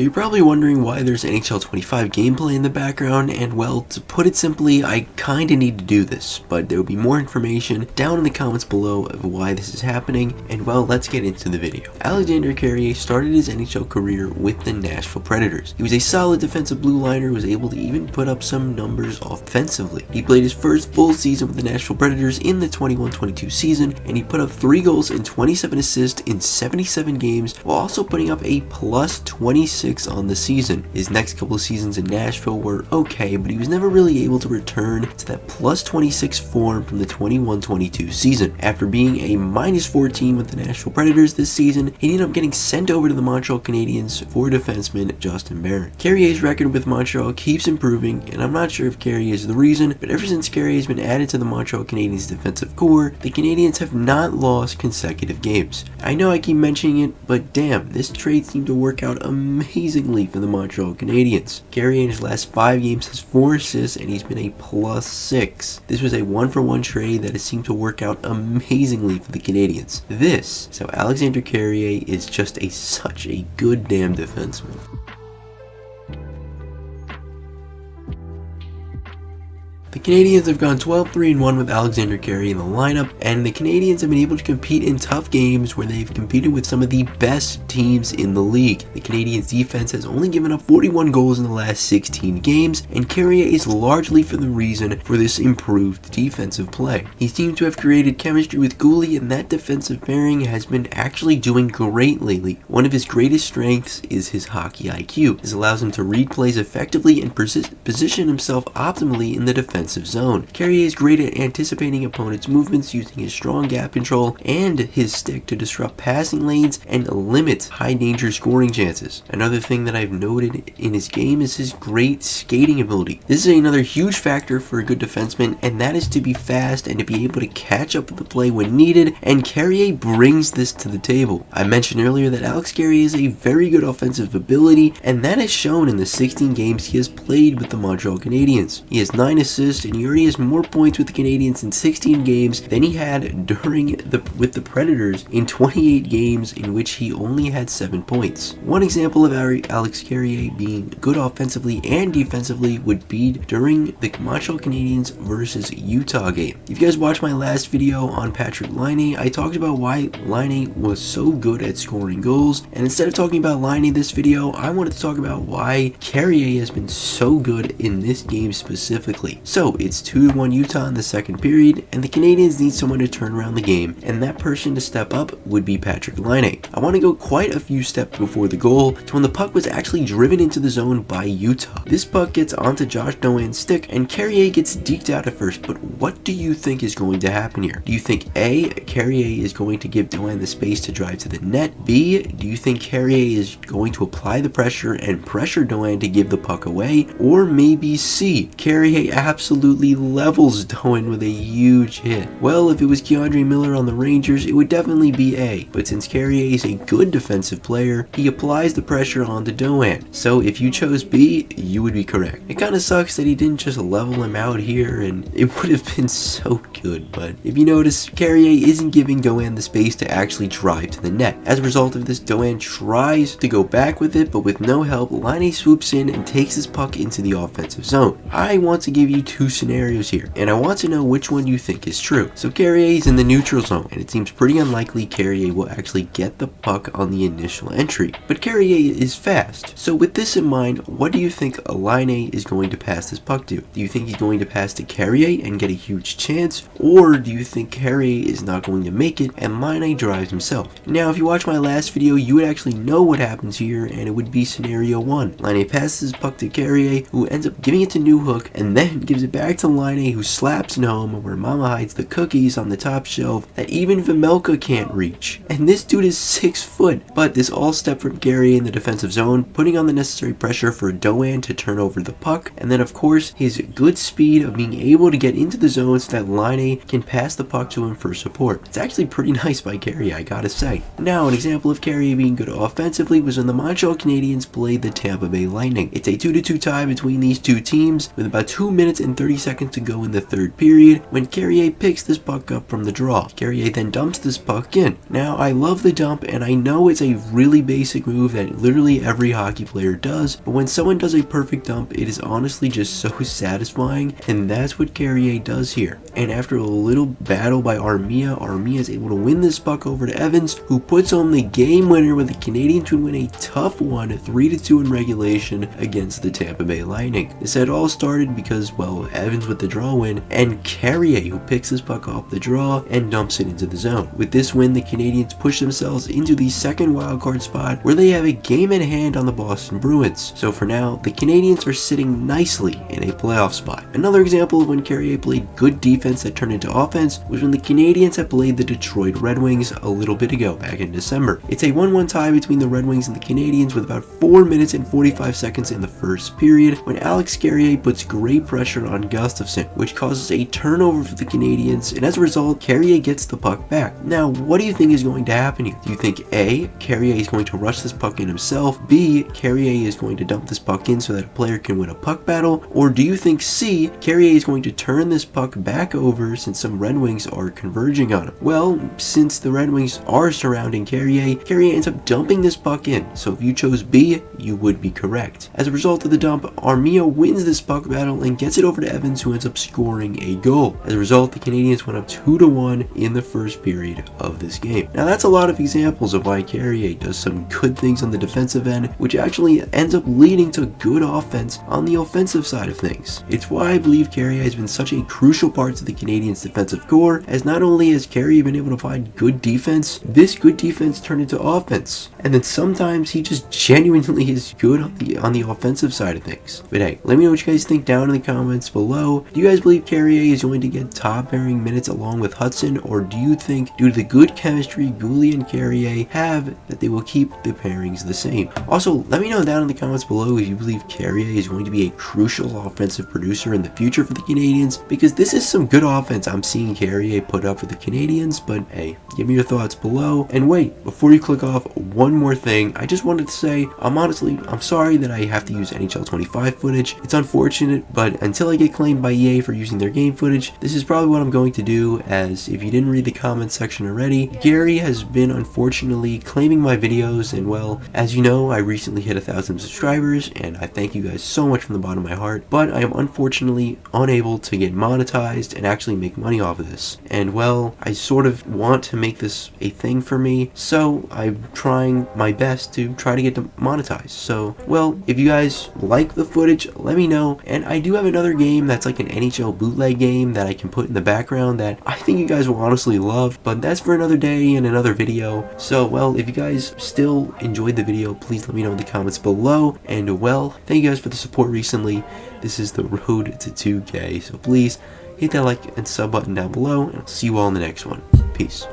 You're probably wondering why there's NHL 25 gameplay in the background, and well, to put it simply, I kinda need to do this, but there will be more information down in the comments below of why this is happening, and well, let's get into the video. Alexandre Carrier started his NHL career with the Nashville Predators. He was a solid defensive blue liner who was able to even put up some numbers offensively. He played his first full season with the Nashville Predators in the 21-22 season, and he put up 3 goals and 27 assists in 77 games, while also putting up a plus 26 on the season. His next couple of seasons in Nashville were okay, but he was never really able to return to that plus 26 form from the 21-22 season. After being a minus 14 with the Nashville Predators this season, he ended up getting sent over to the Montreal Canadiens for defenseman Justin Barron. Carrier's record with Montreal keeps improving, and I'm not sure if Carrier is the reason, but ever since Carrier has been added to the Montreal Canadiens defensive core, the Canadiens have not lost consecutive games. I know I keep mentioning it, but damn, this trade seemed to work out amazingly for the Montreal Canadiens. Carrier in his last 5 games has 4 assists and he's been a plus 6. This was a 1-for-1 trade that has seemed to work out amazingly for the Canadiens. So Alexandre Carrier is just such a good damn defenseman. The Canadiens have gone 12-3-1 with Alexandre Carrier in the lineup, and the Canadiens have been able to compete in tough games where they've competed with some of the best teams in the league. The Canadiens defense has only given up 41 goals in the last 16 games, and Carrier is largely for the reason for this improved defensive play. He seems to have created chemistry with Guhle, and that defensive pairing has been actually doing great lately. One of his greatest strengths is his hockey IQ. This allows him to read plays effectively and position himself optimally in the defensive zone. Carrier is great at anticipating opponents' movements using his strong gap control and his stick to disrupt passing lanes and limit high danger scoring chances. Another thing that I've noted in his game is his great skating ability. This is another huge factor for a good defenseman, and that is to be fast and to be able to catch up with the play when needed, and Carrier brings this to the table. I mentioned earlier that Alex Carrier has a very good offensive ability, and that is shown in the 16 games he has played with the Montreal Canadiens. He has 9 assists, and he already has more points with the Canadiens in 16 games than he had with the Predators in 28 games in which he only had 7 points. One example of Alex Carrier being good offensively and defensively would be during the Montreal Canadiens versus Utah game. If you guys watched my last video on Patrik Laine, I talked about why Laine was so good at scoring goals, and instead of talking about Laine this video, I wanted to talk about why Carrier has been so good in this game specifically. So it's 2-1 Utah in the second period, and the Canadiens need someone to turn around the game, and that person to step up would be Patrik Laine. I want to go quite a few steps before the goal to when the puck was actually driven into the zone by Utah. This puck gets onto Josh Doan's stick, and Carrier gets deked out at first, but what do you think is going to happen here? Do you think A, Carrier is going to give Doan the space to drive to the net? B, do you think Carrier is going to apply the pressure and pressure Doan to give the puck away? Or maybe C, Carrier absolutely levels Doan with a huge hit. Well, if it was Keandre Miller on the Rangers, it would definitely be A, but since Carrier is a good defensive player, he applies the pressure onto Doan. So if you chose B, you would be correct. It kind of sucks that he didn't just level him out here, and it would have been so good, but if you notice, Carrier isn't giving Doan the space to actually drive to the net. As a result of this, Doan tries to go back with it, but with no help, Laine swoops in and takes his puck into the offensive zone. I want to give you 2 scenarios here, and I want to know which one you think is true. So Carrier is in the neutral zone, and it seems pretty unlikely Carrier will actually get the puck on the initial entry, but Carrier is fast. So with this in mind, what do you think Laine is going to pass this puck to? Do you think he's going to pass to Carrier and get a huge chance, or do you think Carrier is not going to make it and Laine drives himself? Now, if you watch my last video, you would actually know what happens here, and it would be scenario 1. Laine passes his puck to Carrier, who ends up giving it to Newhook, and then gives it back to Laine, who slaps it home where Mama hides the cookies on the top shelf that even Vejmelka can't reach. And this dude is 6 foot, but this all step from Carrier in the defensive zone, putting on the necessary pressure for Doan to turn over the puck, and then of course his good speed of being able to get into the zone so that Laine can pass the puck to him for support. It's actually pretty nice by Carrier, I gotta say. Now, an example of Carrier being good offensively was when the Montreal Canadiens played the Tampa Bay Lightning. It's a 2-2 tie between these two teams with about 2 minutes and 30 seconds to go in the third period when Carrier picks this puck up from the draw. Carrier then dumps this puck in. Now, I love the dump, and I know it's a really basic move that literally every hockey player does, but when someone does a perfect dump, it is honestly just so satisfying, and that's what Carrier does here. And after a little battle by Armia is able to win this puck over to Evans, who puts home the game winner with the Canadiens would win a tough one, 3-2 in regulation against the Tampa Bay Lightning. This had all started because, well, Evans with the draw win, and Carrier who picks this puck off the draw and dumps it into the zone. With this win, the Canadiens push themselves into the second wildcard spot where they have a game in hand on the Boston Bruins. So for now, the Canadiens are sitting nicely in a playoff spot. Another example of when Carrier played good defense that turned into offense was when the Canadiens had played the Detroit Red Wings a little bit ago back in December. It's a 1-1 tie between the Red Wings and the Canadiens with about 4 minutes and 45 seconds in the first period when Alex Carrier puts great pressure on Gustafsson, which causes a turnover for the Canadiens, and as a result, Carrier gets the puck back. Now, what do you think is going to happen here? Do you think A, Carrier is going to rush this puck in himself, B, Carrier is going to dump this puck in so that a player can win a puck battle, or do you think C, Carrier is going to turn this puck back over since some Red Wings are converging on him? Well, since the Red Wings are surrounding Carrier ends up dumping this puck in, so if you chose B, you would be correct. As a result of the dump, Armia wins this puck battle and gets it over to Evans, who ends up scoring a goal. As a result, the Canadiens went up 2-1 in the first period of this game. Now that's a lot of examples of why Carrier does some good things on the defensive end, which actually ends up leading to good offense on the offensive side of things. It's why I believe Carrier has been such a crucial part to the Canadiens' defensive core, as not only has Carrier been able to find good defense, this good defense turned into offense, and then sometimes he just genuinely is good on the offensive side of things. But hey, let me know what you guys think down in the comments below. Do you guys believe Carrier is going to get top pairing minutes along with Hudson, or do you think due to the good chemistry Guhle and Carrier have that they will keep the pairings the same? Also, let me know down in the comments below if you believe Carrier is going to be a crucial offensive producer in the future for the Canadiens, because this is some good offense I'm seeing Carrier put up for the Canadiens. But hey, give me your thoughts below. And wait, before you click off, one more thing. I just wanted to say, I'm sorry that I have to use NHL 25 footage. It's unfortunate, but until I get claimed by EA for using their game footage, this is probably what I'm going to do, as if you didn't read the comments section already, Gary has been unfortunately claiming my videos, and well, as you know, I recently hit 1,000 subscribers, and I thank you guys so much from the bottom of my heart, but I am unfortunately unable to get monetized and actually make money off of this. And well, I sort of want to make this a thing for me, so I'm trying my best to try to get monetized. So, well, if you guys like the footage, let me know. And I do have another game that's like an NHL bootleg game that I can put in the background that I think you guys will honestly love, but that's for another day and another video. So, well, if you guys still enjoyed the video, please let me know in the comments below. And well, thank you guys for the support recently. This is the road to 2K, so please hit that like and sub button down below, and I'll see you all in the next one. Peace.